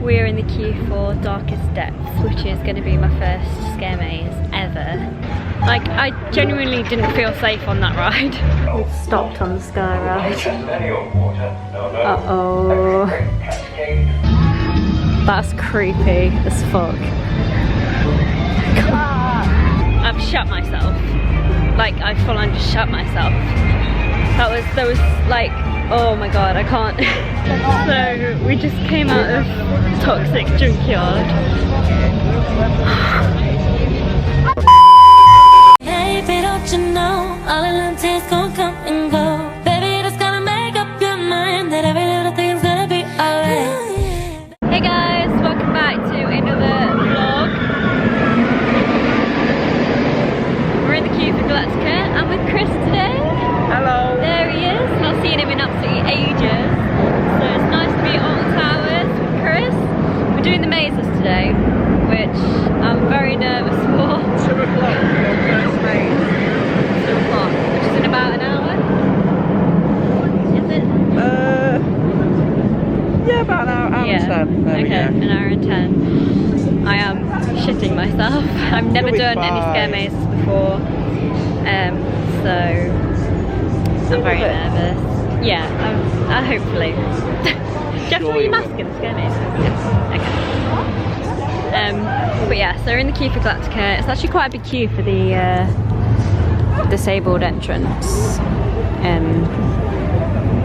We're in the queue for Darkest Depths, which is going to be my first scare maze ever. Like, I genuinely didn't feel safe on that ride. We've stopped on the Sky ride. Uh-oh. That's creepy as fuck. I've shut myself. Like, I full on just shut myself. There was like, oh my god, I can't. So we just came out of Toxic Junkyard. Baby, don't you know all of them tears gon' come and go. Baby, you just gotta make up your mind that every little thing's gonna be alright. Hey guys, welcome back to another vlog. We're in the queue for Galactica. I'm with Chris today. Hello. There he is. Not seen him in absolutely ages. So it's nice to be at Alton Towers with Chris. We're doing the mazes today, which I'm very nervous for. 2 o'clock, your first maze. 2 o'clock, which is in about an hour. Is it? Yeah, about an hour and 10. There we Okay, go. an hour and 10. I am shitting myself. I've never You'll be done any scare fine. mazes before, so I'm very nervous. Yeah, I hopefully. Do you have to wear your mask in the scare maze? Yes. Okay. But yeah, so we're in the queue for Galactica. It's actually quite a big queue for the disabled entrance.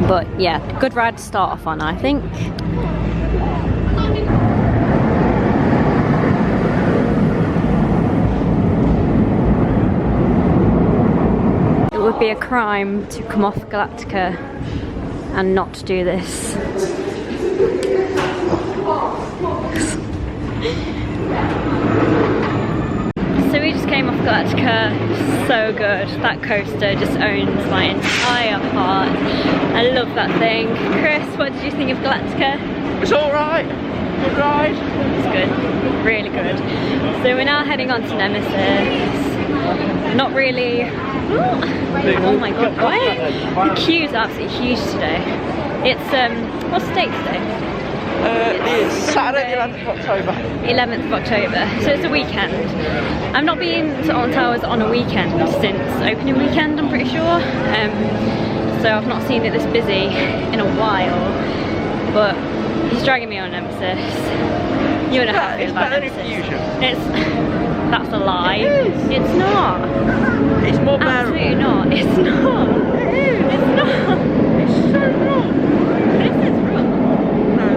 But yeah, good ride to start off on, I think. It would be a crime to come off Galactica and not do this. So we just came off Galactica, so good. That coaster just owns my entire heart. I love that thing. Chris, what did you think of Galactica? It's alright. Good ride. It's good, really good. So we're now heading on to Nemesis. Not really. Oh my god, why? The queue's absolutely huge today. It's, what's the date today? It's Saturday the 11th of October. 11th of October, so it's a weekend. I've not been to Alton Towers on a weekend since opening weekend, I'm pretty sure. So I've not seen it this busy in a while, but he's dragging me on Nemesis. You know how I feel about better Nemesis. than Fusion. That's a lie. It is. It's not. It's more bearable. Absolutely not. It's not. It is. It's not. It's so wrong. This is wrong. No.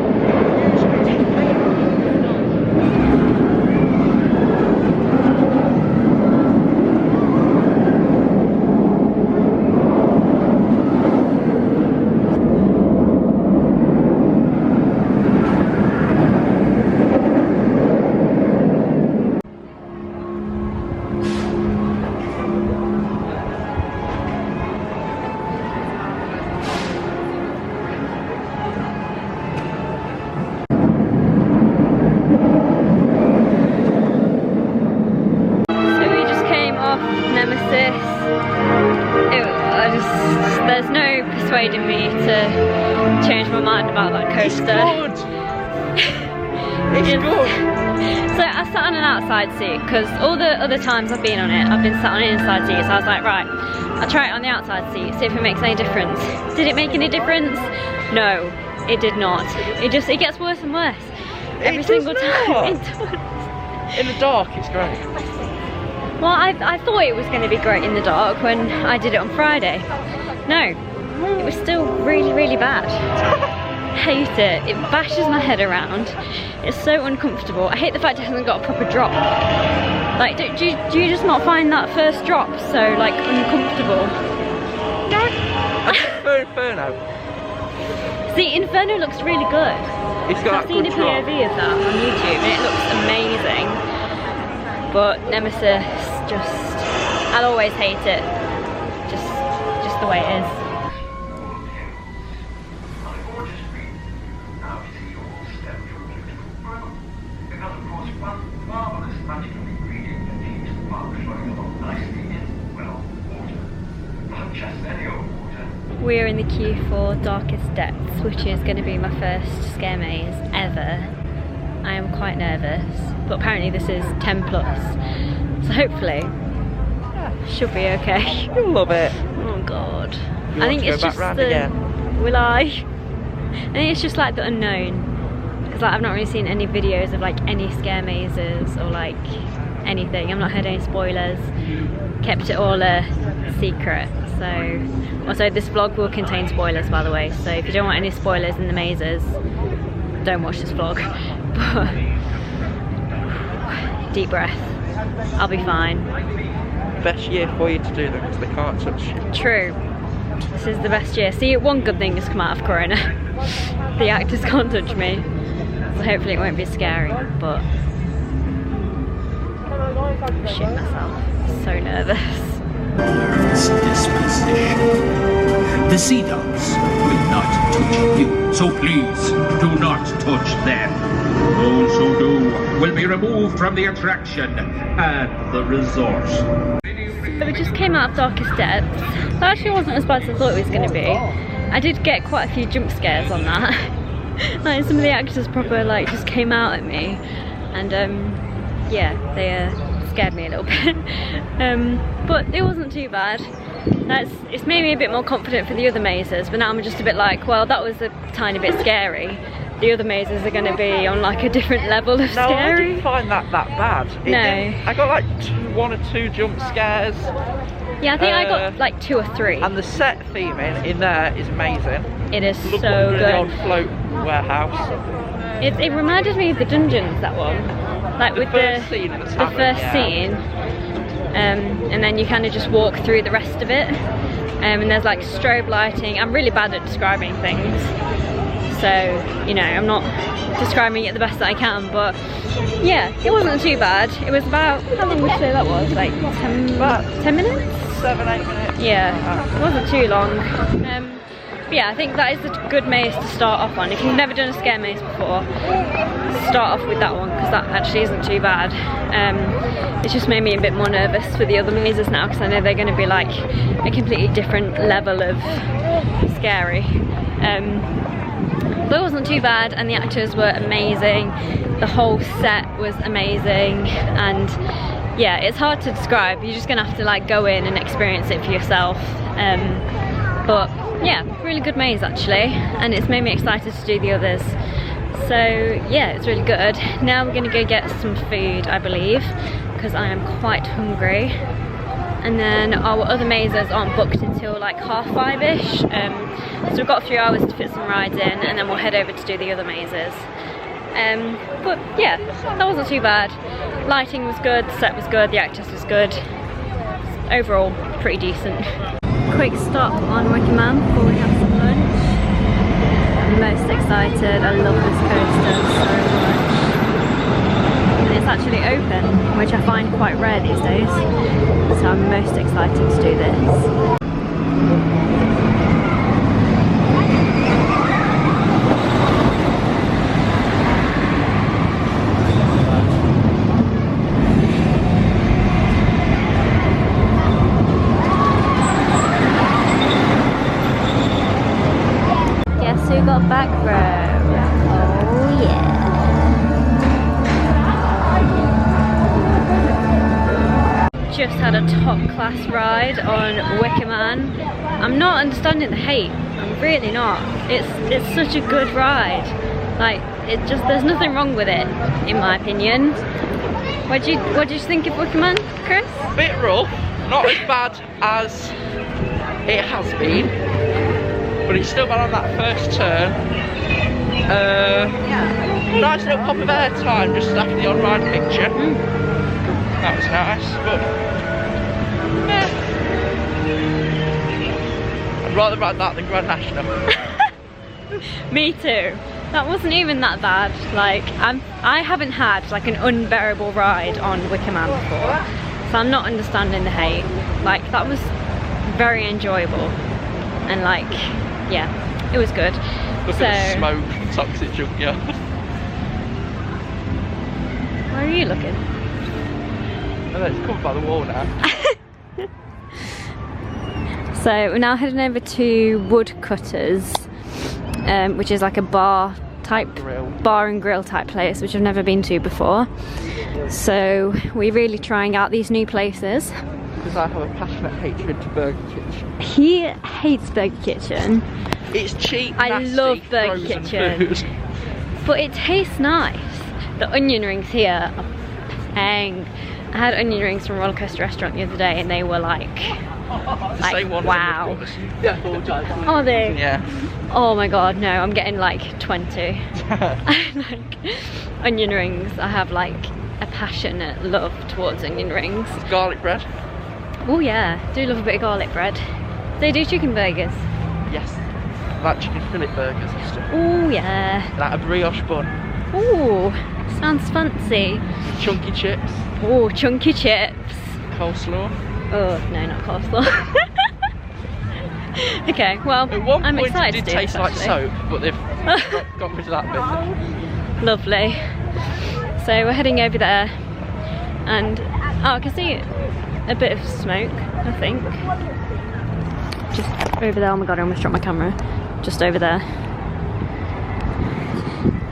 Nemesis. There's no persuading me to change my mind about that coaster. It's good. So I sat on an outside seat because all the other times I've been on it, I've been sat on an inside seat. So I was like, right, I'll try it on the outside seat, see if it makes any difference. Did it make any difference? No, it did not. It gets worse and worse every single time. It does. In the dark, it's great. Well, I thought it was going to be great in the dark when I did it on Friday. No, it was still really, really bad. Hate it. It bashes my head around. It's so uncomfortable. I hate the fact it hasn't got a proper drop. Like, do you just not find that first drop so, like, uncomfortable? No. I prefer Inferno. See, Inferno looks really good. It's got I've seen a good drop. POV of that on YouTube and it looks amazing. But Nemesis, I'll always hate it. Just the way it is. We're in the queue for Darkest Depths, which is going to be my first scare maze ever. I am quite nervous, but apparently this is 10 plus, so hopefully should be okay. You'll love it. Oh god. You I think want to it's go just back round the, again? will I? I think it's just like the unknown, because like, I've not really seen any videos of like any scare mazes or like anything. I've not heard any spoilers, kept it all a secret. So also this vlog will contain spoilers, by the way, so if you don't want any spoilers in the mazes, don't watch this vlog. But deep breath, I'll be fine. Best year for you to do them because they can't touch you. True, this is the best year. See, one good thing has come out of Corona. The actors can't touch me, so hopefully it won't be scary, but I'm shitting myself, so nervous. This disposition. The sea dogs will not touch you, so please do not touch them. Those who do will be removed from the attraction and the resort. So we just came out of Darkest Depths. That actually wasn't as bad as I thought it was going to be. I did get quite a few jump scares on that. Like some of the actors proper like just came out at me, and yeah, they scared me a little bit. But it wasn't too bad. It's made me a bit more confident for the other mazes, but now I'm just a bit like, well, that was a tiny bit scary. The other mazes are going to be on like a different level of scary. No, I didn't find that bad. I got like 1 or 2 jump scares. Yeah, I think I got like 2 or 3. And the set theming in there is amazing. It is Look so at good. the old float warehouse. It reminded me of the dungeons, that one. Like with the first scene in the first tavern, scene. And then you kind of just walk through the rest of it. And there's like strobe lighting. I'm really bad at describing things, so you know, I'm not describing it the best that I can, but yeah, it wasn't too bad. It was about, how long would you say that was? Like 10 minutes? 7-8 minutes. Yeah, it wasn't too long. But yeah, I think that is a good maze to start off on. If you've never done a scare maze before, start off with that one, because that actually isn't too bad. It's just made me a bit more nervous for the other mazes now, because I know they're going to be like a completely different level of scary. But it wasn't too bad, and the actors were amazing. The whole set was amazing, and yeah, it's hard to describe. You're just gonna have to like go in and experience it for yourself. But yeah, really good maze actually, and it's made me excited to do the others. So yeah, it's really good. Now we're gonna go get some food, I believe, because I am quite hungry. And then our other mazes aren't booked until like 5:30ish. So we've got a few hours to fit some rides in, and then we'll head over to do the other mazes. But yeah, that wasn't too bad. Lighting was good, the set was good, the actors was good. Overall, pretty decent. Quick stop on Wicker Man before we have some lunch. I'm most excited. I love this coaster so much. And it's actually open, which I find quite rare these days. So I'm most excited to do this. Guess who got back row? Oh yeah. Just had a top class ride on Wicker Man. I'm not understanding the hate. I'm really not. It's such a good ride. Like, it just, there's nothing wrong with it, in my opinion. What do you think of Wicker Man, Chris? Bit rough, not as bad as it has been, but it's still bad on that first turn. Nice little pop of air time just after the on-ride picture. That was nice, but I'd rather ride that than Grand National. Me too. That wasn't even that bad. Like, I haven't had like an unbearable ride on Wicker Man before, so I'm not understanding the hate. Like, that was very enjoyable, and like, yeah, it was good. Look at the smoke, toxic junkyard. Where are you looking? Oh, it's covered by the wall now. So we're now heading over to Woodcutters, which is like a bar type Grill. bar and grill type place, which I've never been to before. So we're really trying out these new places. Because I have a passionate hatred to Burger Kitchen. He hates Burger Kitchen. It's cheap, I nasty, love Burger frozen Kitchen. food. But it tastes nice. The onion rings here are bang. I had onion rings from Roller Coaster Restaurant the other day and they were like Same one wow. Yeah. Are they? Yeah. Oh my god, no, I'm getting like 20. Like onion rings, I have like a passionate love towards onion rings. Garlic bread. Oh yeah, do love a bit of garlic bread. They do chicken burgers. Yes. Like chicken fillet burgers and stuff. Oh yeah. Like a brioche bun. Oh, sounds fancy. Chunky chips. Oh, chunky chips. Coleslaw. Oh, no, not coleslaw. Okay, well, At one I'm point excited it did to do taste this, like actually. soap, but they've got rid of that bit. Lovely. So we're heading over there and I can see a bit of smoke, I think. Just over there. Oh my god, I almost dropped my camera. Just over there.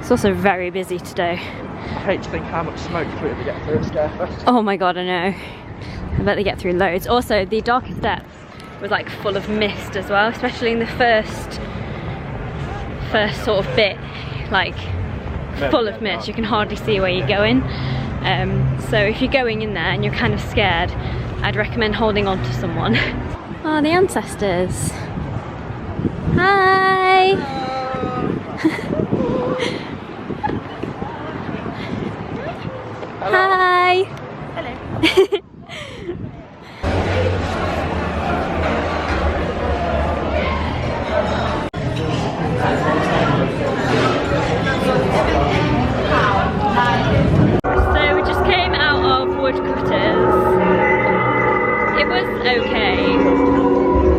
It's also very busy today. I hate to think how much smoke we get through at Scarefest. Oh my god, I know. I bet they get through loads. Also, the darkest depth was like full of mist as well, especially in the first sort of bit, like full of mist. You can hardly see where you're going. So if you're going in there and you're kind of scared, I'd recommend holding on to someone. Oh, the ancestors. Hi. Hi. Hello. So we just came out of Woodcutters. It was okay.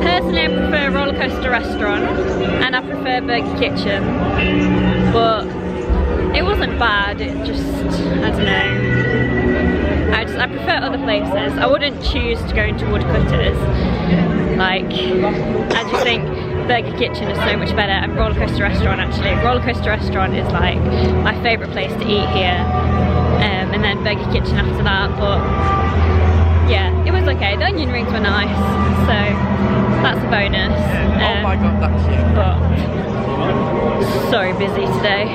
Personally, I prefer Roller Coaster Restaurant and I prefer Burger Kitchen, but it wasn't bad. It just, I don't know. I prefer other places. I wouldn't choose to go into Woodcutters. Like, I just think Burger Kitchen is so much better, and Roller Coaster Restaurant actually. Roller Coaster Restaurant is like my favourite place to eat here, and then Burger Kitchen after that. But yeah, it was okay. The onion rings were nice, so that's a bonus. Oh my god, that's you. But so busy today.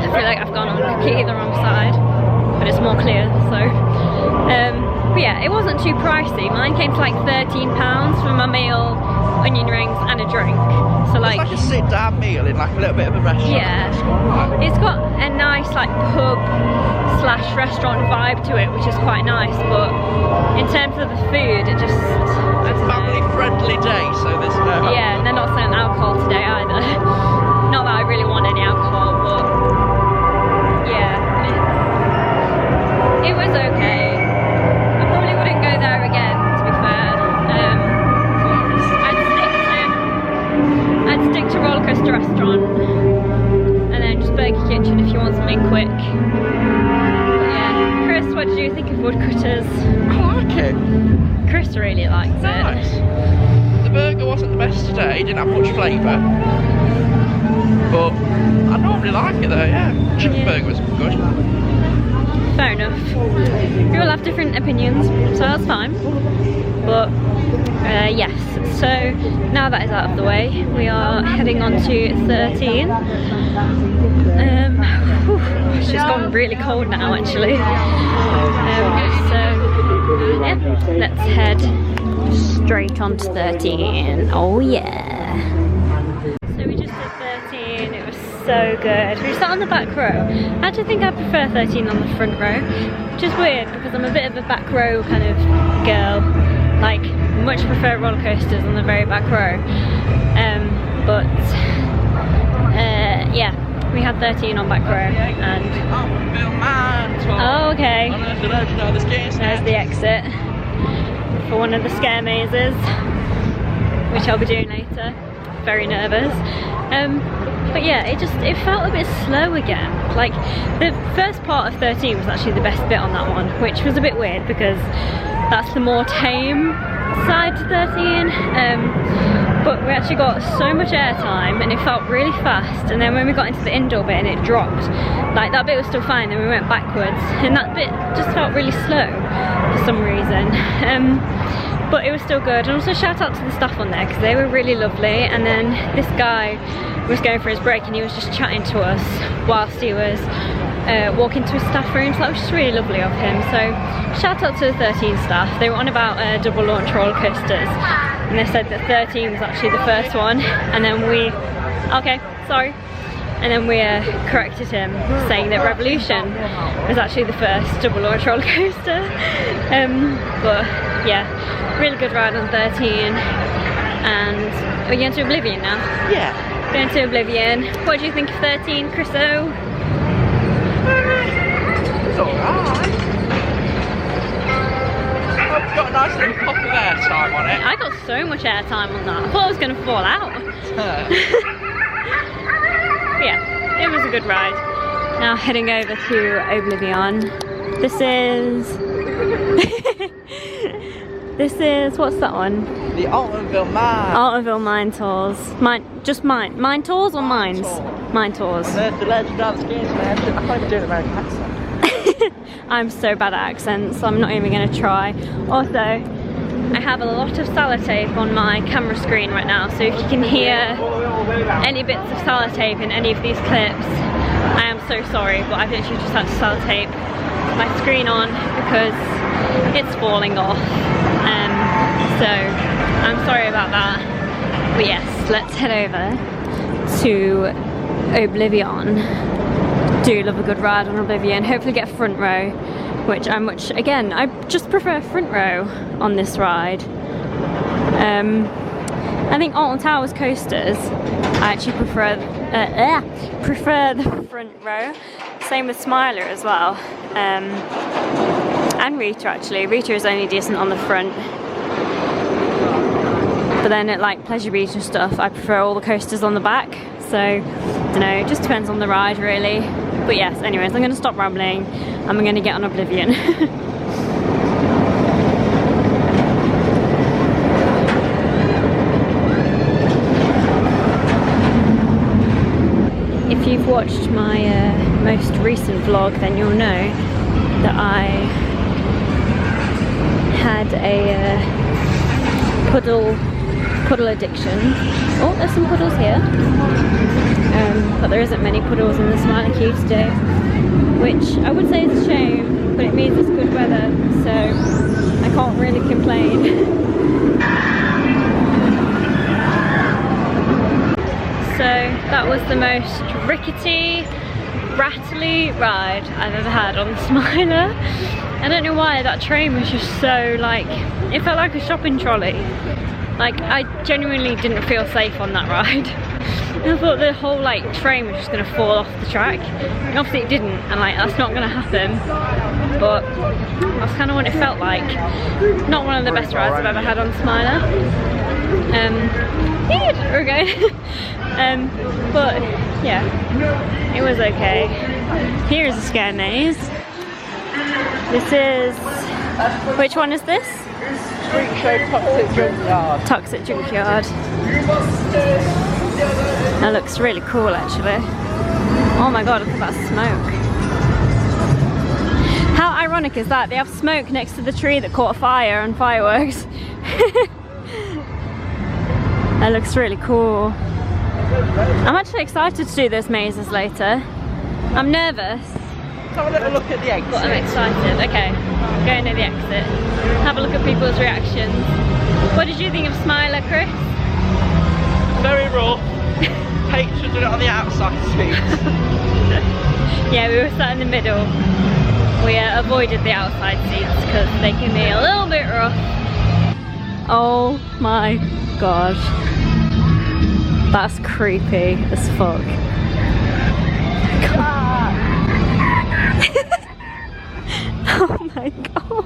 I feel like I've gone on completely the wrong side, but it's more clear, so. But yeah, it wasn't too pricey. Mine came to like £13 for my meal, onion rings and a drink. So like, it's like a sit down meal in like a little bit of a restaurant. yeah, it's got a nice like pub / restaurant vibe to it, which is quite nice, but in terms of the food, it just, I don't know. Family friendly day, so there's no. Yeah, and they're not selling alcohol today either. Not that I really want any alcohol, but yeah, it was okay. I probably wouldn't go there again, to be fair. I'd stick to Roller Coaster Restaurant, and then just Burger Kitchen if you want something quick. But yeah, Chris, what did you think of Woodcutters? I like it. Chris really liked it. Nice. The burger wasn't the best today, it didn't have much flavour. But I normally like it though, yeah. Chicken burger was good. Fair enough. We all have different opinions, so that's fine. But yes, so now that is out of the way, we are heading on to 13. It's just gone really cold now actually. So yeah, let's head straight on to 13. Oh yeah. So we just did 13, it was so good. We sat on the back row. I actually think I prefer 13 on the front row, which is weird because I'm a bit of a back row kind of girl. Like, much prefer roller coasters on the very back row. Yeah, we had 13 on back row and... Oh, okay. There's the exit for one of the scare mazes, which I'll be doing later. Very nervous. But yeah, it felt a bit slow again. Like, the first part of 13 was actually the best bit on that one, which was a bit weird because that's the more tame side to 13. but we actually got so much airtime and it felt really fast, and then when we got into the indoor bit and it dropped, like that bit was still fine, then we went backwards and that bit just felt really slow for some reason. But it was still good. And also shout out to the staff on there because they were really lovely, and then this guy was going for his break and he was just chatting to us whilst he was walking to his staff room, so that was just really lovely of him. So shout out to the 13 staff. They were on about double launch roller coasters and they said that 13 was actually the first one, and then we corrected him saying that Revolution was actually the first double launch roller coaster. But yeah, really good ride on 13. And are you going to Oblivion now? Yeah. Going to Oblivion. What do you think of 13, Chriso? It's alright. I've got a nice little pop of airtime on it. I got so much airtime on that. I thought I was going to fall out. Yeah, it was a good ride. Now heading over to Oblivion. This is, what's that one? The Altonville Mine. Altonville Mine Tours. Mine Tours or Mines? Mine Tours. The legend of the skis, man. I can't even do an American accent. I'm so bad at accents, so I'm not even going to try. Also, I have a lot of sellotape on my camera screen right now, so if you can hear any bits of sellotape in any of these clips, I am so sorry, but I've literally just had to sellotape my screen on because it's falling off. So I'm sorry about that. But yes, let's head over to Oblivion. Do love a good ride on Oblivion. Hopefully get front row, which I just prefer front row on this ride. I think Alton Towers coasters, I actually prefer the front row. Same with Smiler as well. And Rita actually. Rita is only decent on the front. But then at like Pleasure Beach and stuff, I prefer all the coasters on the back. So, I don't know, it just depends on the ride really. But yes, anyways, I'm going to stop rambling and I'm going to get on Oblivion. If you've watched my most recent vlog, then you'll know that I had a puddle addiction. Oh, there's some puddles here. But there isn't many puddles in the Smiler Quay today, which I would say is a shame, but it means it's good weather, so I can't really complain. So that was the most rickety, rattly ride I've ever had on the Smiler. I don't know why, that train was just so like, it felt like a shopping trolley. Like, I genuinely didn't feel safe on that ride. I thought the whole like train was just gonna fall off the track. And obviously it didn't, and like that's not gonna happen. But that's kind of what it felt like. Not one of the best rides I've ever had on Smiler. Okay. But yeah, it was okay. Here is a scare maze. This is, which one is this? Freak Show Toxic Junkyard. Toxic Junkyard. That looks really cool actually. Oh my god, look at that smoke. How ironic is that? They have smoke next to the tree that caught fire and fireworks. That looks really cool. I'm actually excited to do those mazes later. I'm nervous. Have a little look at the exit. But I'm excited. Okay, go near the exit. Have a look at people's reactions. What did you think of Smiler, Chris? Very rough. Hate to do it on the outside seats. Yeah, we were sat in the middle. We avoided the outside seats because they can be a little bit rough. Oh my god. That's creepy as fuck. Oh my god.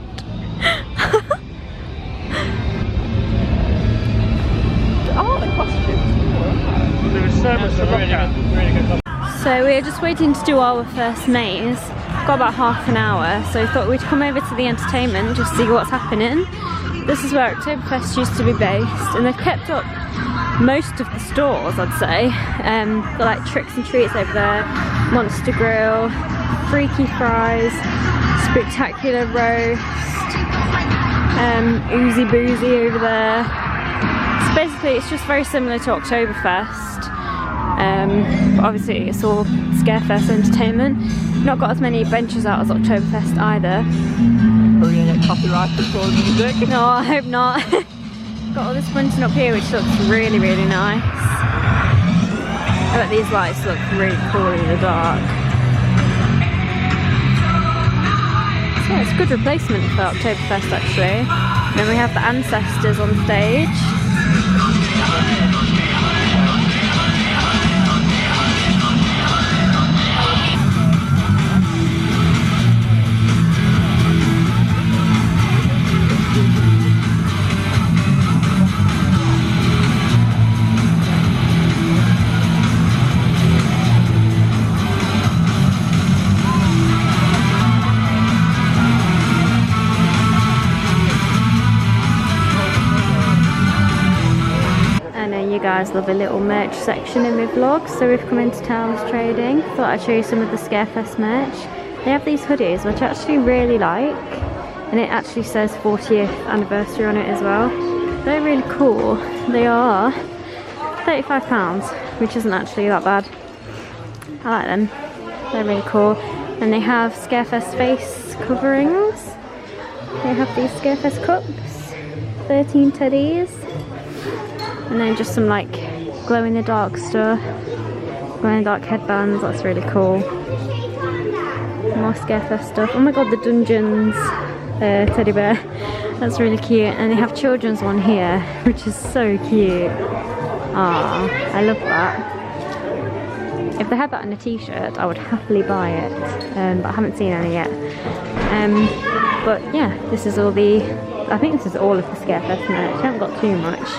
Oh, the costumes. There was so much to look at. So we're just waiting to do our first maze. Got about half an hour, so we thought we'd come over to the entertainment just see what's happening. This is where Oktoberfest used to be based, and they've kept up most of the stores, I'd say. Got like Tricks and Treats over there, Monster Grill, Freaky Fries, Spectacular Roast, Oozy Boozy over there. So basically it's just very similar to Oktoberfest. But obviously it's all Scarefest entertainment. Not got as many benches out as Oktoberfest either. Are we gonna get copyrighted for the music? No, I hope not. Got all this bunting up here which looks really, really nice. I bet these lights look really cool in the dark. So yeah, it's a good replacement for Oktoberfest actually. And then we have the Ancestors on stage. You guys love a little merch section in my vlog, so we've come into Towns Trading. Thought I'd show you some of the Scarefest merch. They have these hoodies which I actually really like, and it actually says 40th anniversary on it as well. They're really cool. They are £35, which isn't actually that bad. I like them. They're really cool. And they have Scarefest face coverings. They have these Scarefest cups, 13 teddies. And then just some like glow in the dark stuff, glow in the dark headbands. That's really cool. More Scarefest stuff. Oh my god, the Dungeons teddy bear. That's really cute. And they have children's one here, which is so cute. Ah, I love that. If they had that in a t-shirt, I would happily buy it. But I haven't seen any yet. But yeah, this is all the. I think this is all of the Scarefest merch. I haven't got too much.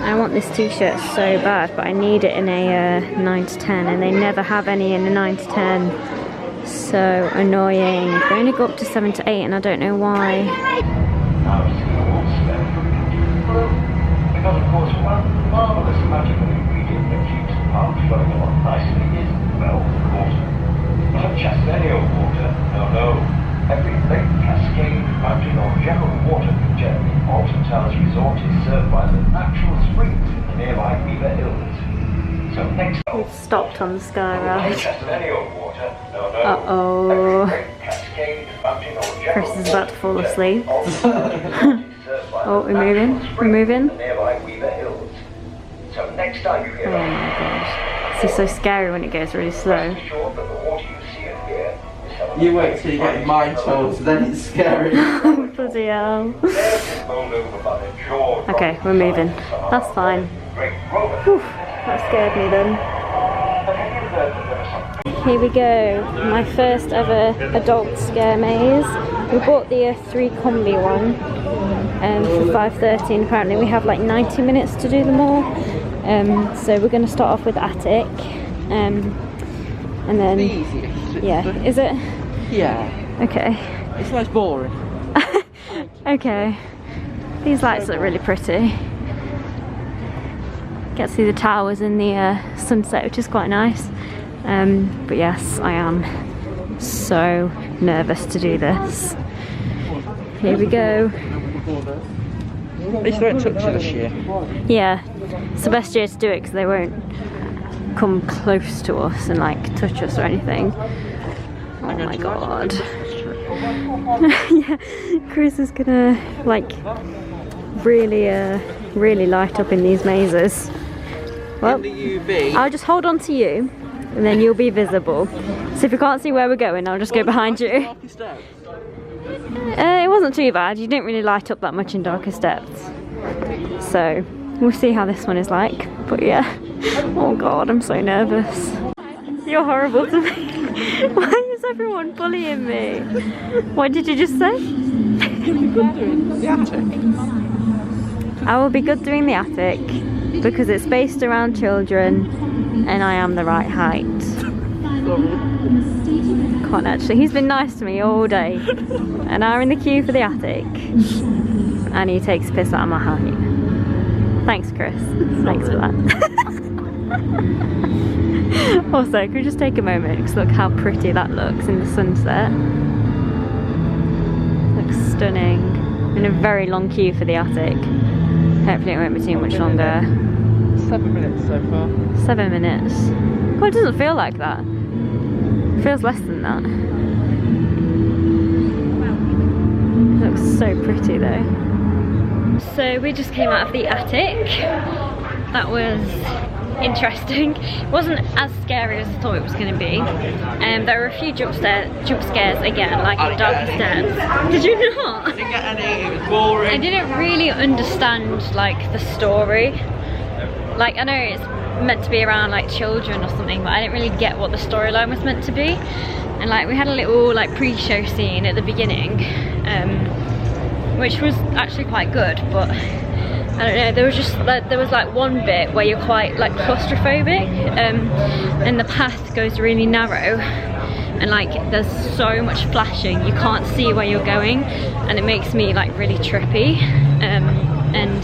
I want this t-shirt so bad, but I need it in a 9 to 10, and they never have any in a 9 to 10. So annoying. They only go up to 7 to 8, and I don't know why. Because of course one marvellous magical ingredient that keeps the park flowing along nicely is, well, water. Not just any old water, no. Every lake, cascade, mountain or general water feature in Alton Towers Resort is served by the natural springs in the nearby Beaver Hills. So next We've stopped on the sky not ride. just any old water, no. Uh-oh. Every lake, cascade, mountain or general Chris is about to fall asleep. Alton Towers Resort is served by Oh, the we're moving. natural We're springs moving. in the nearby Beaver Hills. So next time you hear Oh my gosh. This is so scary when it goes really slow. rest assured that the water you see and hear is held You wait till you get your mind told, then it's scary. Bloody hell. Okay, we're moving. That's fine. Whew, that scared me then. Here we go. My first ever adult scare maze. We bought the 3 combi one for $5.30, and apparently we have like 90 minutes to do them all. So we're going to start off with Attic. And then... The easiest. Yeah, is it? Yeah. Okay. It's less boring. Okay. These lights look really pretty. Get to see the towers in the sunset, which is quite nice. But yes, I am so nervous to do this. Here we go. At least they won't touch you this year. Yeah, it's the best year to do it because they won't come close to us and like touch us or anything. Oh my god. Yeah, Chris is gonna like really light up in these mazes. Well, In the UV. I'll just hold on to you and then you'll be visible. So if you can't see where we're going, I'll just go behind you. It wasn't too bad. You didn't really light up that much in Darkest Depths. So we'll see how this one is like. But yeah. Oh god, I'm so nervous. You're horrible to me. Why is everyone bullying me? What did you just say? You'll be good doing the attic. I will be good doing the attic because it's based around children and I am the right height. Can't actually. He's been nice to me all day. An hour in the queue for the attic and he takes a piss out of my height. Thanks, Chris. Thanks for that. Also, can we just take a moment because look how pretty that looks in the sunset. Looks stunning. In a very long queue for the attic. Hopefully it won't be too much longer. 7 minutes so far. 7 minutes. Well, it doesn't feel like that. It feels less than that. It looks so pretty though. So we just came out of the attic. That was interesting. It wasn't as scary as I thought it was going to be. There were a few jump scares again, like in the darkest depths. Did you not? I didn't get any, it was boring. I didn't really understand like the story. Like I know it's meant to be around like children or something, but I didn't really get what the storyline was meant to be. And like we had a little like pre-show scene at the beginning, which was actually quite good, but I don't know, there was like one bit where you're quite like claustrophobic, and the path goes really narrow, and like there's so much flashing you can't see where you're going, and it makes me like really trippy. And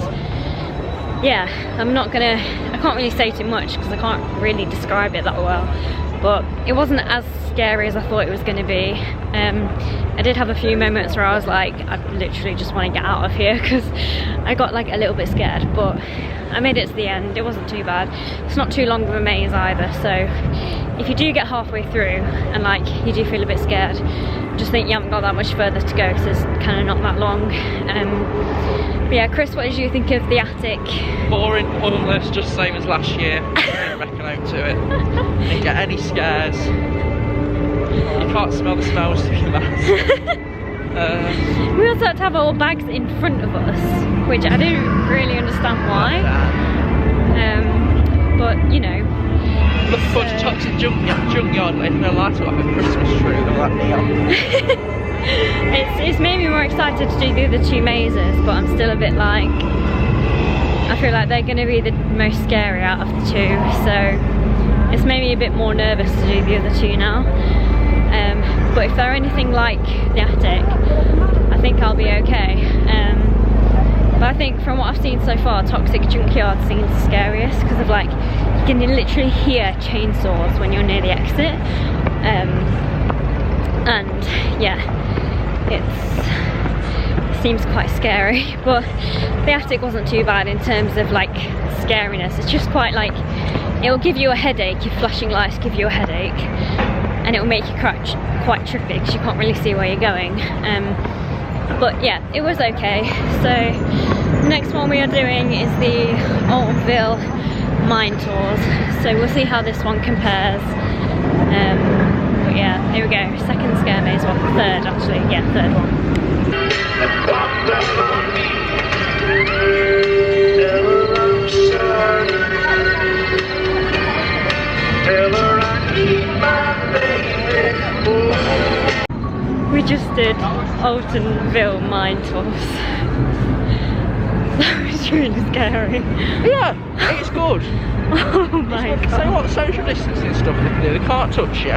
yeah, I can't really say too much because I can't really describe it that well, but it wasn't as scary as I thought it was going to be. I did have a few moments where I was like, I literally just want to get out of here because I got like a little bit scared, but I made it to the end. It wasn't too bad. It's not too long of a maze either, so if you do get halfway through and like you do feel a bit scared, just think you haven't got that much further to go because it's kind of not that long. But yeah, Chris, what did you think of the attic? Boring, pointless, just same as last year. I didn't reckon out to it. Didn't get any scares. You can't smell the smells through the mask. We also had to have our bags in front of us, which I don't really understand why. But you know. Look at a bunch of toxic junkyard living their lights like a Christmas tree. They're like neon. It's made me more excited to do the other two mazes, but I'm still a bit like, I feel like they're going to be the most scary out of the two, so it's made me a bit more nervous to do the other two now. But if they're anything like the attic, I think I'll be okay. But I think from what I've seen so far, Toxic Junkyard seems the scariest because of like, you can literally hear chainsaws when you're near the exit. And yeah, it seems quite scary, but the attic wasn't too bad in terms of like scariness. It's just quite like, it'll give you a headache, your flashing lights give you a headache, and it'll make you quite trippy because you can't really see where you're going. But yeah, it was okay. So the next one we are doing is the Altonville Mine Tours. So we'll see how this one compares. But yeah, here we go. Second scare maze, well, third actually. Yeah, third one. We just did Altonville Mine Tours. That was really scary. Yeah, it's good. Oh my god. So what social distancing stuff they can do, they can't touch you.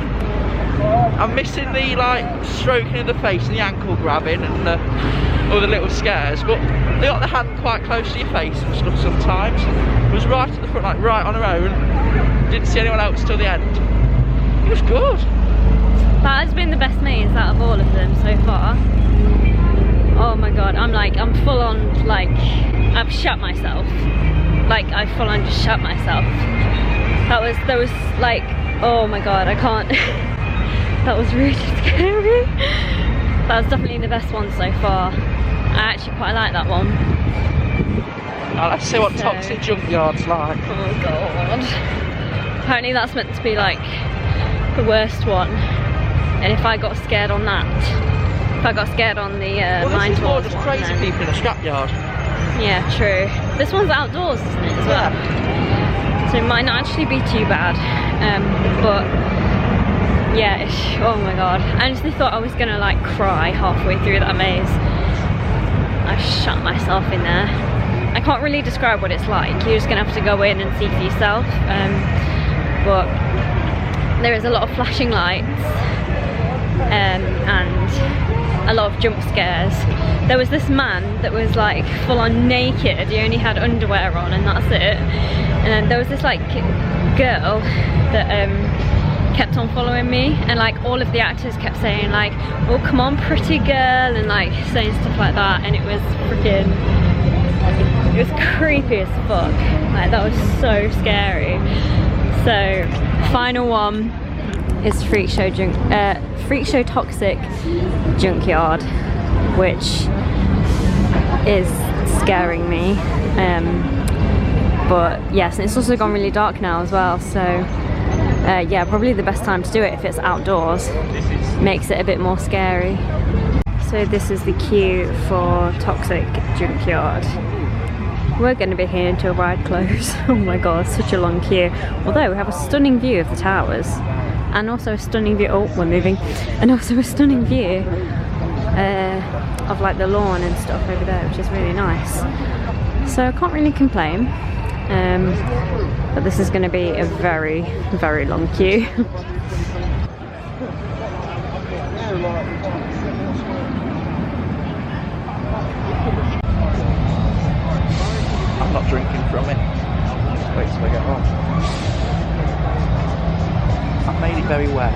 I'm missing the like stroking of the face and the ankle grabbing and all the little scares, but they got the hand quite close to your face and stuff sometimes. It was right at the front, like right on her own. Didn't see anyone else till the end. It was good. That has been the best maze out of all of them so far. Oh my god, I'm full on like, I've shut myself. Like I full on just shut myself. That was like, oh my god, I can't. That was really scary. That was definitely the best one so far. I actually quite like that one. Now let's see what Toxic Junkyard's like. Oh god. Apparently that's meant to be like the worst one. And if I got scared on that, if I got scared on the Mine Tours more just one, crazy then... people in a scrapyard. Yeah, true. This one's outdoors, isn't it, as well? So it might not actually be too bad. But yeah, oh my god. I honestly thought I was gonna like cry halfway through that maze. I shut myself in there. I can't really describe what it's like. You're just gonna have to go in and see for yourself. But there is a lot of flashing lights. And a lot of jump scares. There was this man that was like full on naked, he only had underwear on and that's it. And then there was this like girl that kept on following me, and like all of the actors kept saying like, oh come on pretty girl, and like saying stuff like that, and it was freaking, it was creepy as fuck. Like that was so scary. So final one is Freak Show Toxic Junkyard, which is scaring me. But yes, and it's also gone really dark now as well, so yeah, probably the best time to do it if it's outdoors. Makes it a bit more scary. So this is the queue for Toxic Junkyard. We're going to be here until ride close. Oh my god, such a long queue. Although we have a stunning view of the towers, and also a stunning view, oh we're moving, and also a stunning view of like the lawn and stuff over there, which is really nice. So I can't really complain, but this is going to be a very, very long queue. I'm not drinking from it. Just wait till I get home. I've made it very wet.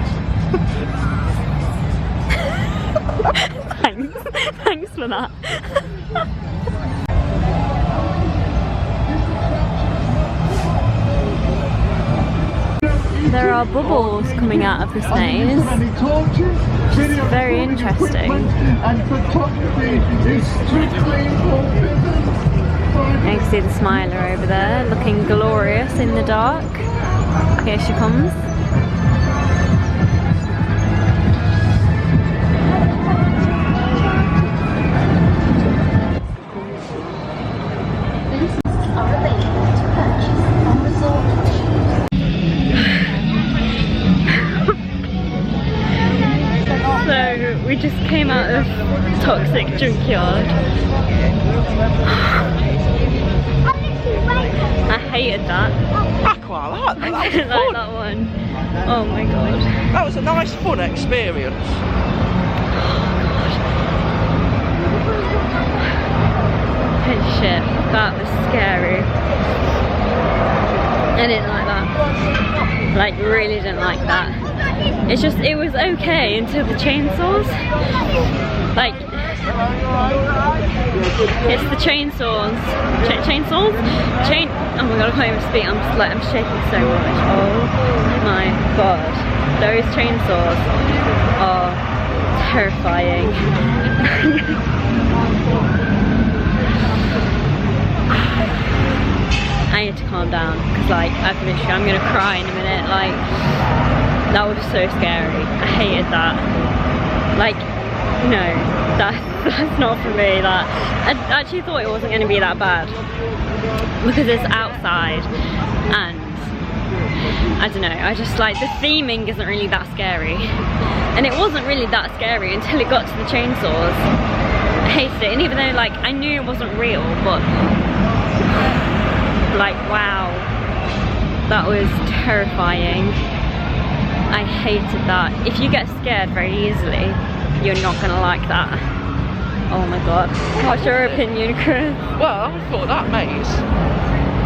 Thanks for that. There are bubbles coming out of this maze, which is very interesting. You can see the Smiler over there, looking glorious in the dark. Here she comes. So we just came out of Toxic Junkyard. I hated that. I quite like that. I didn't like that one. Oh my god. That was a nice fun experience. Holy shit, that was scary. I didn't like that. Like, really didn't like that. It's just, it was okay until the chainsaws. Like, it's the chainsaws. Chainsaws? Oh my god, I can't even speak. I'm shaking so much. Oh my god. Those chainsaws are terrifying. I need to calm down because like I'm gonna cry in a minute. Like, that was so scary. I hated that. Like, no, that's not for me. That I actually thought it wasn't going to be that bad because it's outside, and I don't know, I just like the theming isn't really that scary, and it wasn't really that scary until it got to the chainsaws. I hated it, and even though like I knew it wasn't real, but like wow, that was terrifying. I hated that. If you get scared very easily, you're not gonna like that. Oh my god. What's your opinion, Chris? Well, I thought that maze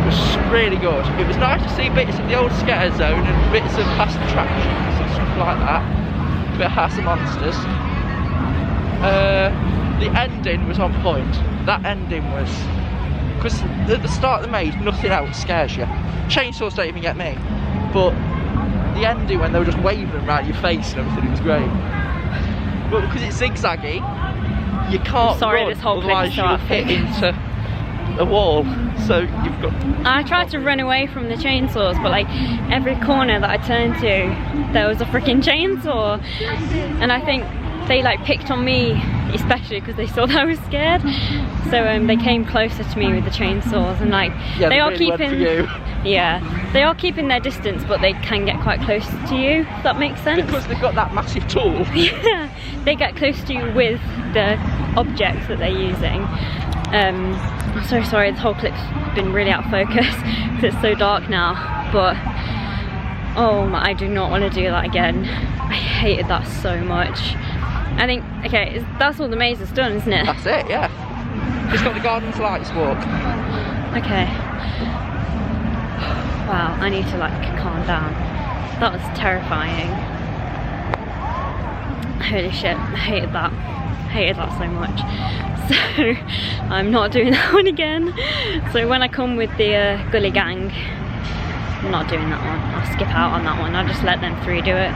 was really good. It was nice to see bits of the old scare zone and bits of past attractions and stuff like that. A bit of House of Monsters. The ending was on point. That ending was... because at the start of the maze, nothing else scares you. Chainsaws don't even get me. But the ending, when they were just waving around your face and everything, it was great. But because it's zigzaggy, you can't run, this whole otherwise you'll hit into a wall. So you've got... I tried to run away from the chainsaws, but like every corner that I turned to, there was a freaking chainsaw. And I think they like picked on me, especially because they saw that I was scared. So they came closer to me with the chainsaws, and like yeah, they are really keeping... for you. Yeah, they are keeping their distance, but they can get quite close to you, if that makes sense. Because they've got that massive tool. Yeah, they get close to you with the objects that they're using. I'm so sorry, this whole clip's been really out of focus because it's so dark now, but oh my, I do not want to do that again. I hated that so much. I think, okay, that's all the maze has done, isn't it? That's it, yeah. It's got the Gardens Lights walk. Okay. Wow, I need to like calm down. That was terrifying. Holy shit, I hated that. Hated that so much. So I'm not doing that one again. So when I come with the Gully Gang, I'm not doing that one. I'll skip out on that one. I'll just let them three do it.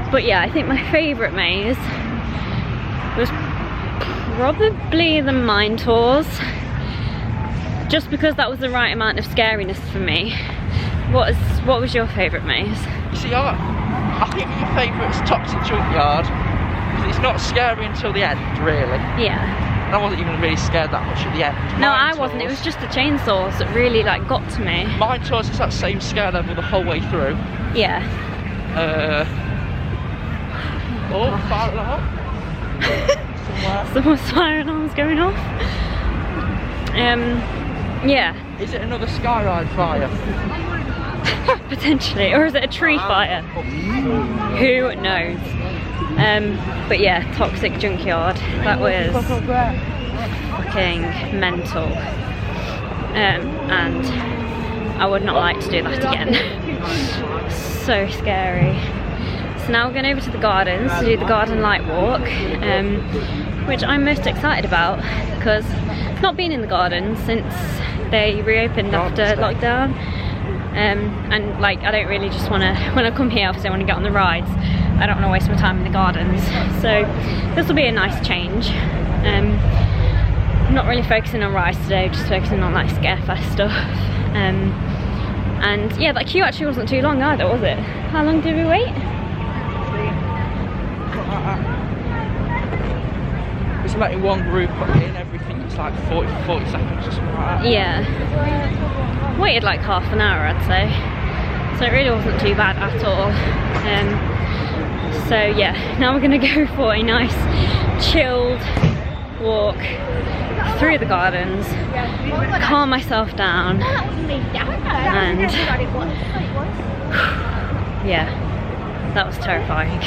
But yeah, I think my favourite maze was probably the Mine Tours, just because that was the right amount of scariness for me. What was your favourite maze? You see, I think my favourite's Toxic Junkyard, because it's not scary until the end, really. Yeah. And I wasn't even really scared that much at the end. No, Mine I wasn't. It was just the chainsaws that really like got to me. Mine Tours is that same scare level the whole way through. Yeah. Oh, fire alarm. Someone's fire alarm's going off. Yeah. Is it another skyride fire? Potentially, or is it a tree fire? Who knows? But yeah, Toxic Junkyard. That was fucking mental. And I would not like to do that again. So scary. So now we're going over to the gardens to do the garden light walk, which I'm most excited about because I've not been in the gardens since they reopened after lockdown. And like I don't really just want to, when I come here obviously I want to get on the rides, I don't want to waste my time in the gardens, so this will be a nice change. I'm not really focusing on rides today, just focusing on like Scarefest stuff. And yeah, that queue actually wasn't too long either, was it? How long did we wait? It's letting one group in everything, it's like 40 seconds or something like that. Yeah. Waited like half an hour I'd say. So it really wasn't too bad at all. So yeah, now we're gonna go for a nice chilled walk through the gardens, calm myself down, and yeah, that was terrifying.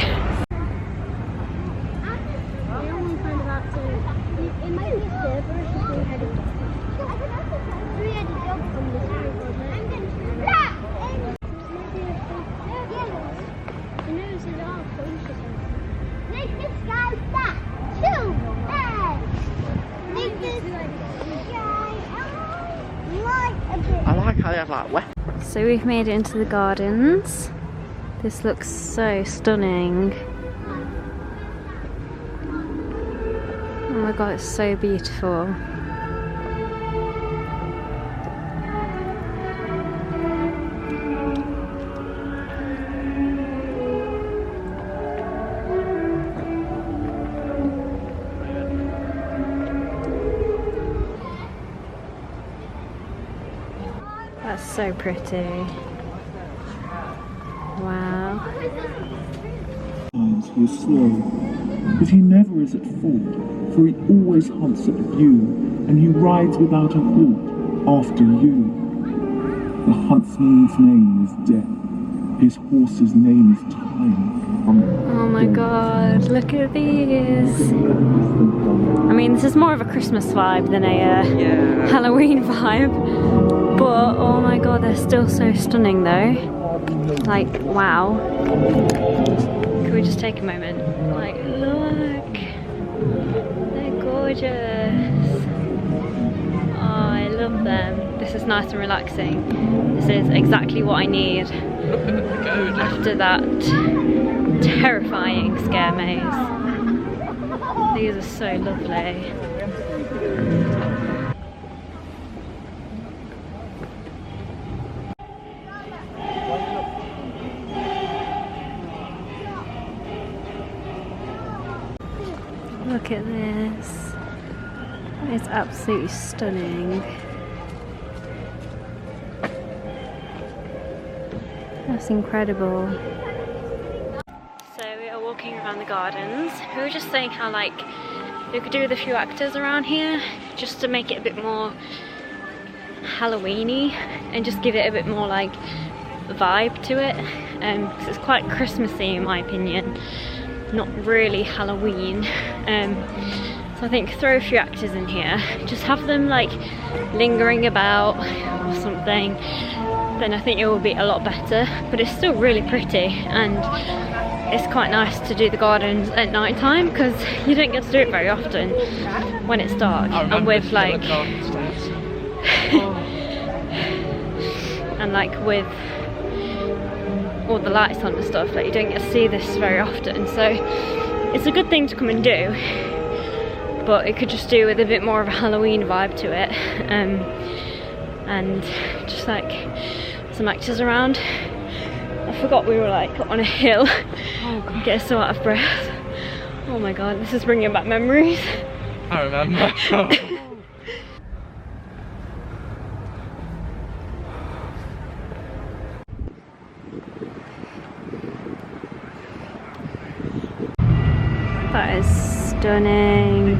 I like how they have like wet. So we've made it into the gardens. This looks so stunning. Oh my god, it's so beautiful. That's so pretty. Wow. Times he is slow, but he never is at fault, for he always hunts at you, and he rides without a halt after you. The huntsman's name is Death, his horse's name is Time. Oh my god, look at these. I mean, this is more of a Christmas vibe than a Halloween vibe. But oh my god, they're still so stunning though. Like, wow. Can we just take a moment? Like, look. They're gorgeous. Oh, I love them. This is nice and relaxing. This is exactly what I need after that terrifying scare maze. These are so lovely. Look at this. It's absolutely stunning. That's incredible. So we are walking around the gardens. We were just saying how like you could do with a few actors around here just to make it a bit more Halloweeny and just give it a bit more like vibe to it. Because it's quite Christmassy in my opinion. not really Halloween. So I think throw a few actors in here, just have them like lingering about or something, then I think it will be a lot better. But it's still really pretty, and it's quite nice to do the gardens at night time because you don't get to do it very often when it's dark. And with like and like with all the lights on and stuff, like you don't get to see this very often, so it's a good thing to come and do. But it could just do with a bit more of a Halloween vibe to it, and just like some actors around. I forgot we were like on a hill. Oh god, get so out of breath. Oh my god, this is bringing back memories. I remember. That is stunning.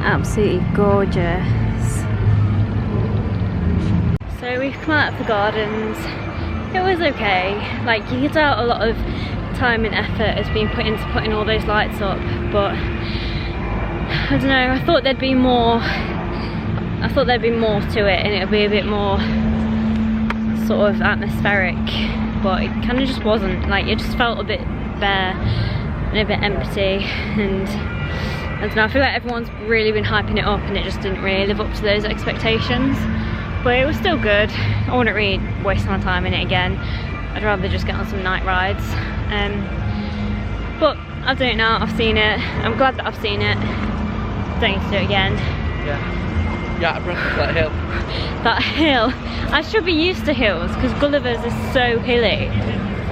Absolutely gorgeous. So we've come out of the gardens. It was okay. Like, you could tell a lot of time and effort has been put into putting all those lights up, but I don't know, I thought there'd be more to it, and it would be a bit more sort of atmospheric, but it kind of just wasn't. Like, it just felt a bit bare and a bit empty, and I don't know, I feel like everyone's really been hyping it up and it just didn't really live up to those expectations. But it was still good. I wouldn't really waste my time in it again. I'd rather just get on some night rides. But I've done it now, I've seen it. I'm glad that I've seen it. Don't need to do it again. Yeah, I breath that hill. That hill. I should be used to hills because Gulliver's is so hilly.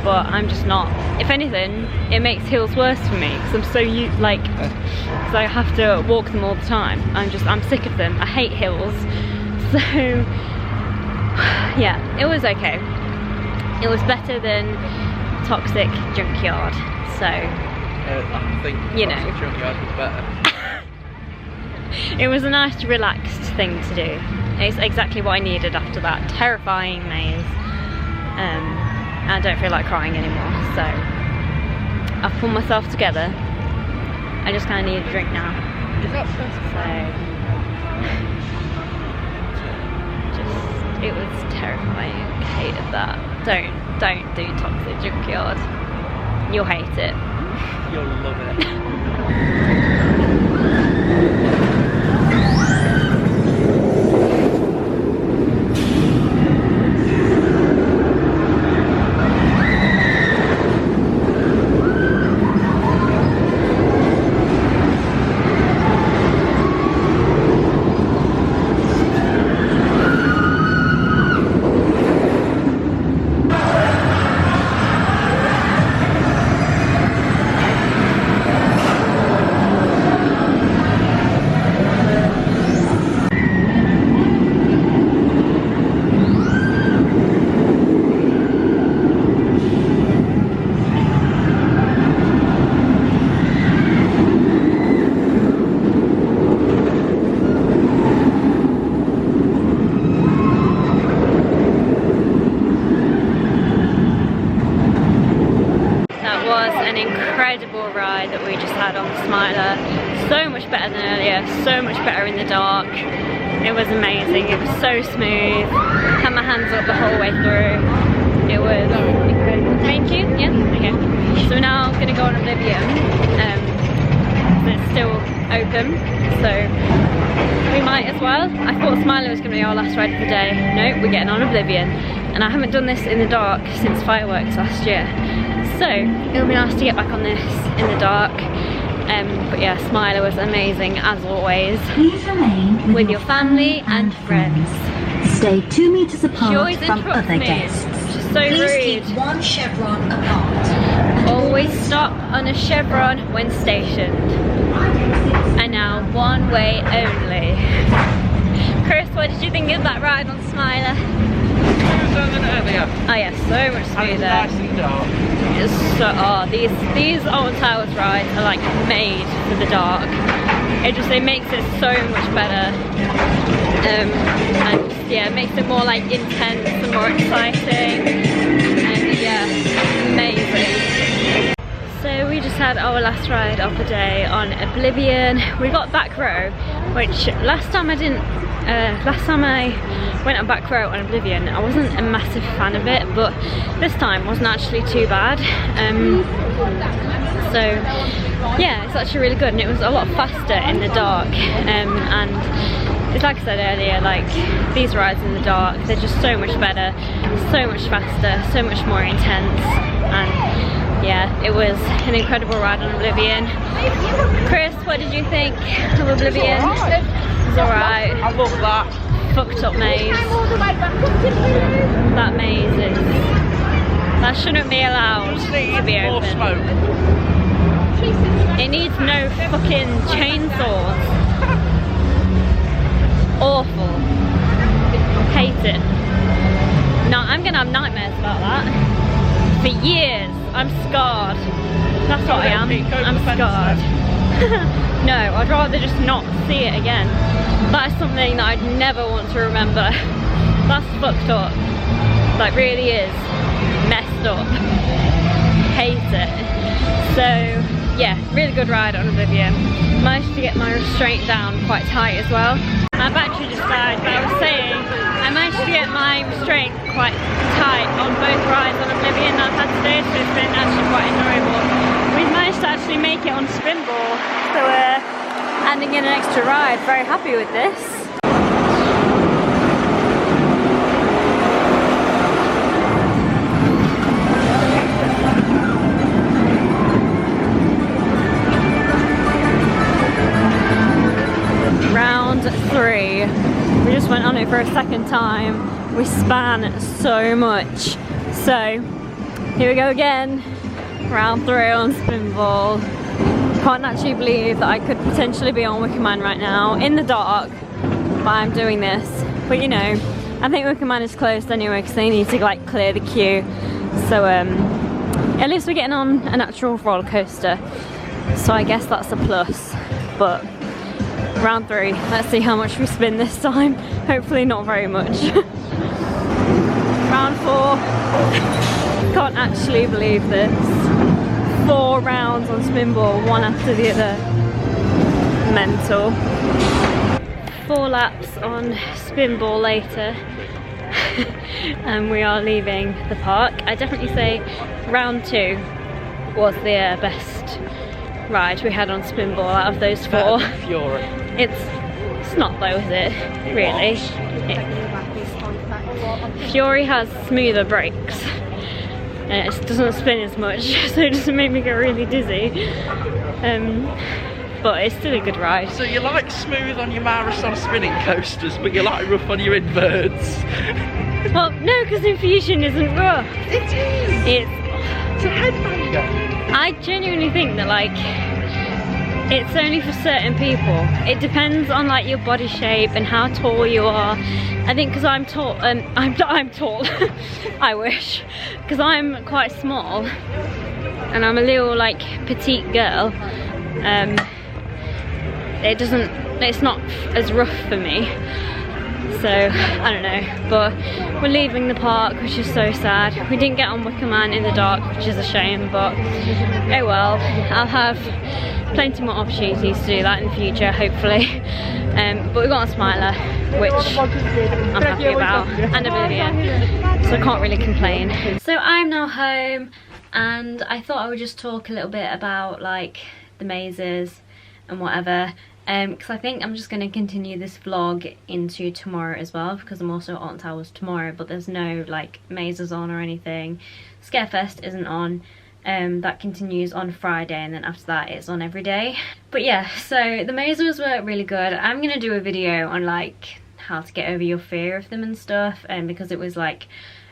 But I'm just not. If anything, it makes hills worse for me because I'm so because I have to walk them all the time. I'm sick of them. I hate hills. So yeah, it was okay. It was better than Toxic Junkyard. So I think you know, Toxic Junkyard was better. It was a nice relaxed thing to do. It's exactly what I needed after that terrifying maze. I don't feel like crying anymore, so I've pulled myself together. I just kind of need a drink now. Is that so? It was terrifying. I hated that. Don't do Toxic Junkyard. You'll hate it. You'll love it. Incredible ride that we just had on the Smiler. So much better than earlier, so much better in the dark. It was amazing, it was so smooth. Had my hands up the whole way through. It was incredible. Thank you. Yeah, okay. So now I'm gonna go on Oblivion. It's still open, so we might as well. I thought Smiler was gonna be our last ride of the day. No, we're getting on Oblivion. And I haven't done this in the dark since fireworks last year. So it'll be nice to get back on this in the dark. But yeah, Smiler was amazing as always. Please remain with your family and friends. Stay 2 meters She apart always from interrupts other me. guests. She's so Please rude. keep 1 chevron apart. Always stop on a chevron when stationed. And now one way only. Chris, what did you think of that ride on Smiler? Smoother than earlier. Oh yeah, so much And it's smoother. nice and dark. It's so, these Old Towers rides are like made for the dark. It makes it so much better. And yeah, it makes it more like intense and more exciting. And yeah, amazing. So had our last ride of the day on Oblivion. We got back row, which last time I went on back row on Oblivion, I wasn't a massive fan of it, but this time wasn't actually too bad. So yeah, it's actually really good, and it was a lot faster in the dark. And it's like I said earlier, like these rides in the dark, they're just so much better, so much faster, so much more intense. And yeah, it was an incredible ride on Oblivion. Chris, what did you think of Oblivion? It was alright. I love that. Fucked up maze. That maze is... that shouldn't be allowed to be More open. smoke. It needs no fucking chainsaws. Awful. Hate it. No, I'm gonna have nightmares about that. For years. I'm scarred. That's what I am. I'm scarred. No, I'd rather just not see it again. That is something that I'd never want to remember. That's fucked up. Like, really is messed up. Hate it. So yeah, really good ride on Oblivion. Managed to get my restraint down quite tight as well. My battery just died, but I was saying I managed to get my restraint quite tight on both rides on Oblivion that I've had today, so it's been actually quite enjoyable. We've managed to actually make it on Spinball, so we're adding in an extra ride. Very happy with this. Round 3. We just went on it for a second time. We span so much. So here we go again. Round 3 on Spinball. Can't actually believe that I could potentially be on Wickerman right now in the dark, but I'm doing this. But you know, I think Wickerman is closed anyway because they need to like clear the queue. So at least we're getting on an actual roller coaster. So I guess that's a plus. But round 3, let's see how much we spin this time. Hopefully not very much. Round 4. Can't actually believe this. 4 rounds on Spinball, one after the other. Mental. 4 laps on Spinball later. And we are leaving the park. I definitely say round 2 was the best ride we had on Spinball out of those 4. Fury. It's not though, is it? Really? Fury has smoother brakes. And it doesn't spin as much, so it doesn't make me get really dizzy. But it's still a good ride. So you like smooth on your marathon spinning coasters, but you like rough on your inverts. Well, no, because Infusion isn't rough. It is. It's a headbanger. I genuinely think that like it's only for certain people. It depends on like your body shape and how tall you are. I think because I'm tall, I'm tall. I wish, because I'm quite small and I'm a little like petite girl. It's not as rough for me. So I don't know, but we're leaving the park, which is so sad. We didn't get on Wickerman in the dark, which is a shame, but oh well. I'll have plenty more opportunities to do that in the future, hopefully. But we got on Smiler, which I'm happy about, and Oblivion, so I can't really complain. So I'm now home, and I thought I would just talk a little bit about like the mazes and whatever. Because I think I'm just going to continue this vlog into tomorrow as well, because I'm also at Alton Towers tomorrow, but there's no like mazes on or anything. Scarefest isn't on. That continues on Friday, and then after that it's on every day. But yeah, so the mazes were really good. I'm going to do a video on like how to get over your fear of them and stuff, because it was like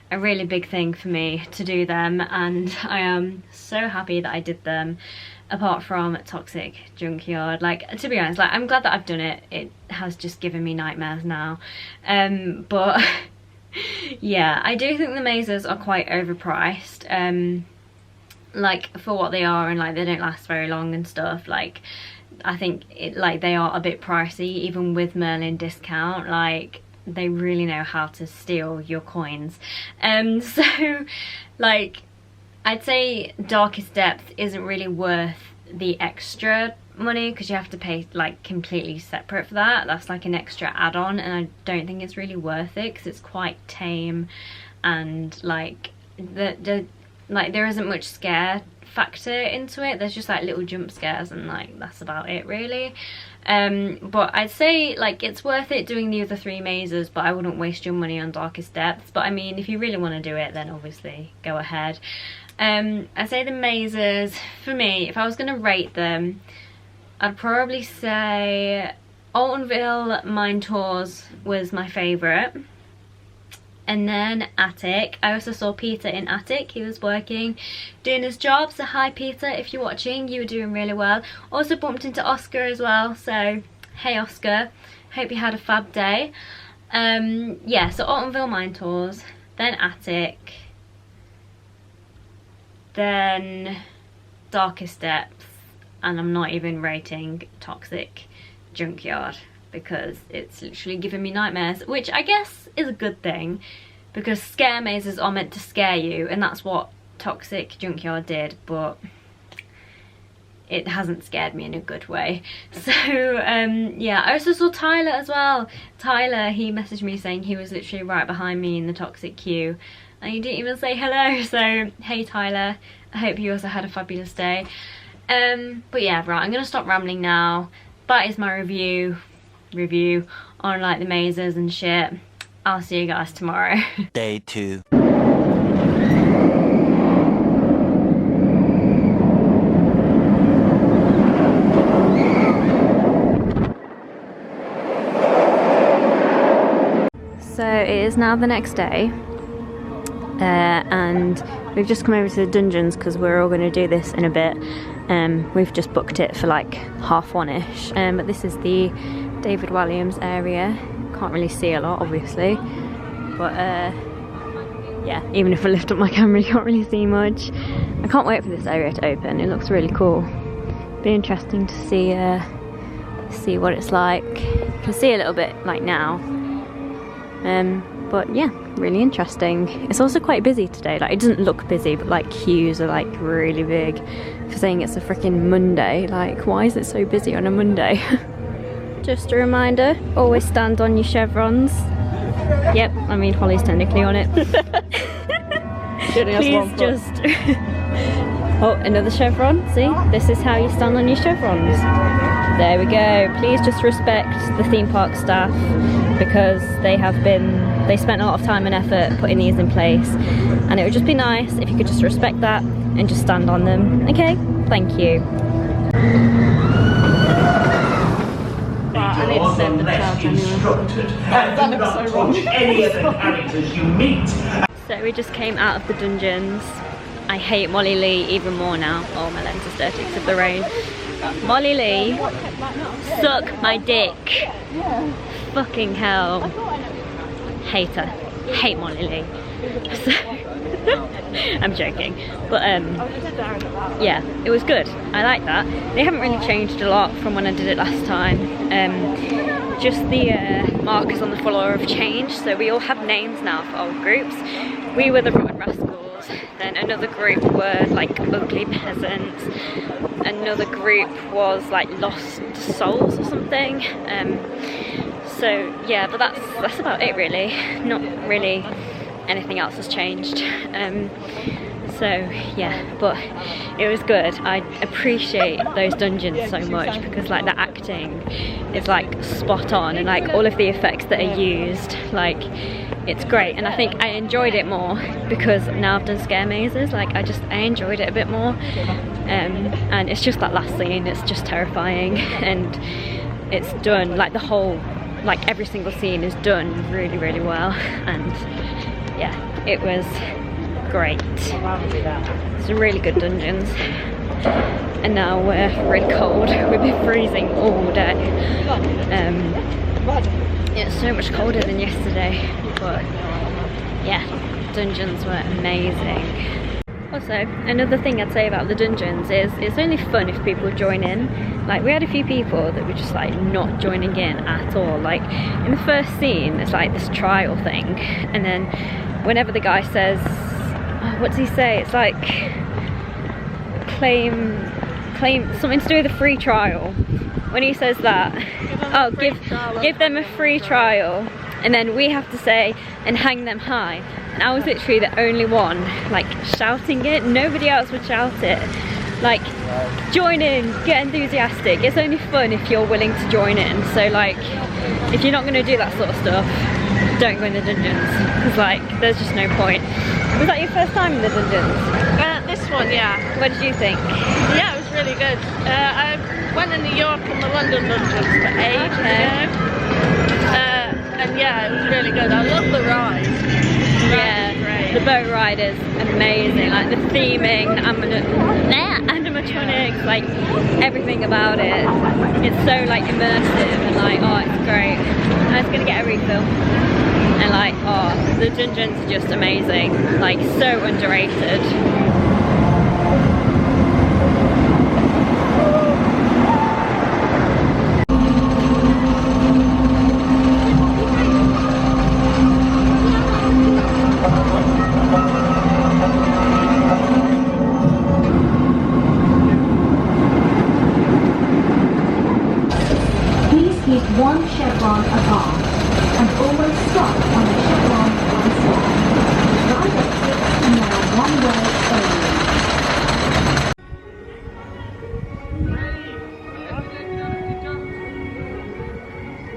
a really big thing for me to do them, and I am so happy that I did them. Apart from Toxic Junkyard, like, to be honest, like, I'm glad that I've done it. It has just given me nightmares now. But yeah, I do think the mazes are quite overpriced, like for what they are, and like they don't last very long and stuff. Like I think they are a bit pricey even with Merlin discount. Like they really know how to steal your coins. So like I'd say Darkest Depths isn't really worth the extra money because you have to pay like completely separate for that. That's like an extra add-on, and I don't think it's really worth it because it's quite tame, and like there isn't much scare factor into it. There's just like little jump scares, and like that's about it really. But I'd say like it's worth it doing the other 3 mazes, but I wouldn't waste your money on Darkest Depths. But I mean, if you really want to do it, then obviously go ahead. I'd say the mazes, for me, if I was going to rate them, I'd probably say Altonville Mine Tours was my favourite. And then Attic. I also saw Peter in Attic. He was working, doing his job. So hi Peter, if you're watching, you were doing really well. Also bumped into Oscar as well. So hey Oscar, hope you had a fab day. Yeah, so Altonville Mine Tours, then Attic, then Darkest Depths, and I'm not even rating Toxic Junkyard because it's literally giving me nightmares, which I guess is a good thing because scare mazes are meant to scare you, and that's what Toxic Junkyard did, but it hasn't scared me in a good way. So yeah, I also saw Tyler as well. Tyler, he messaged me saying he was literally right behind me in the Toxic queue, and he didn't even say hello. So hey Tyler, I hope you also had a fabulous day. But yeah, right, I'm gonna stop rambling now. That is my review on like the mazes and shit. I'll see you guys tomorrow. Day 2. So it is now the next day, and we've just come over to the dungeons because we're all going to do this in a bit. We've just booked it for like 1:30ish, but this is the David Walliams area. Can't really see a lot obviously, but yeah, even if I lift up my camera you can't really see much. I can't wait for this area to open. It looks really cool. Be interesting to see what it's like. You can see a little bit like now. But yeah, really interesting. It's also quite busy today. Like, it doesn't look busy, but like queues are like really big. For saying it's a freaking Monday, like why is it so busy on a Monday? Just a reminder, always stand on your chevrons. Yep, I mean Holly's technically on it. Please just oh, another chevron. See, this is how you stand on your chevrons. There we go. Please just respect the theme park staff because they spent a lot of time and effort putting these in place, and it would just be nice if you could just respect that and just stand on them. Okay, thank you. I need to send the charge instructed, and do not touch any of the characters you meet. So we just came out of the dungeons. I hate Molly Lee even more now. Oh, my lens is dirty because of the rain. Molly Lee, suck my dick. Fucking hell. Hate her. Hate Molly Lee. So, I'm joking. But yeah, it was good. I like that. They haven't really changed a lot from when I did it last time. Just the markers on the floor have changed, so we all have names now for our groups. We were the Rotten Rascals, then another group were like Ugly Peasants, another group was like Lost Souls or something. So yeah, but that's about it really. Not really anything else has changed. So yeah, but it was good. I appreciate those dungeons so much because like the acting is like spot on, and like all of the effects that are used, like it's great. And I think I enjoyed it more because now I've done scare mazes, like I enjoyed it a bit more. And it's just that last scene, it's just terrifying, and it's done like the whole, like every single scene is done really, really well. And yeah, it was great. It's really good dungeons. And now we're really cold. We've been freezing all day. It's so much colder than yesterday, but yeah, dungeons were amazing. Also, another thing I'd say about the dungeons is it's only fun if people join in. Like, we had a few people that were just like not joining in at all. Like in the first scene, it's like this trial thing, and then whenever the guy says what does he say? It's like claim something to do with a free trial. When he says that, give them a free trial, and then we have to say and hang them high. And I was literally the only one like shouting it. Nobody else would shout it. Like, join in, get enthusiastic. It's only fun if you're willing to join in. So like, if you're not going to do that sort of stuff, don't go in the dungeons, because like there's just no point. Was that your first time in the dungeons? This one, yeah. What did you think? Yeah, it was really good. I went in New York and the London dungeons for ages ago. And yeah, it was really good. I love the ride. Yeah, the boat ride is amazing. Like the theming, animatronics, like everything about it. It's so like immersive and like, oh, it's great. I was gonna get a refill. And like, oh, the dungeons are just amazing. Like, so underrated. Please keep one chevron apart and always stop on the chevron one side. Right exits are now one way only.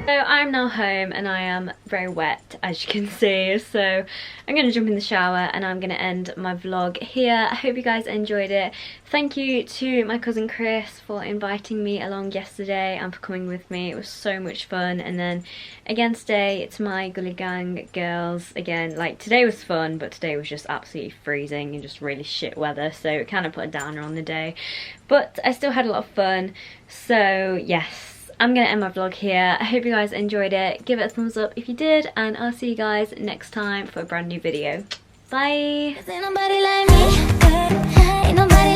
So I'm now home and I am very wet, as you can see, so I'm going to jump in the shower and I'm going to end my vlog here. I hope you guys enjoyed it. Thank you to my cousin Chris for inviting me along yesterday and for coming with me. It was so much fun. And then again today, it's my Gully Gang girls. Again, like today was fun, but today was just absolutely freezing and just really shit weather, so it kind of put a downer on the day. But I still had a lot of fun, so yes. I'm going to end my vlog here. I hope you guys enjoyed it. Give it a thumbs up if you did, and I'll see you guys next time for a brand new video. Bye! Ain't nobody like me. Ain't nobody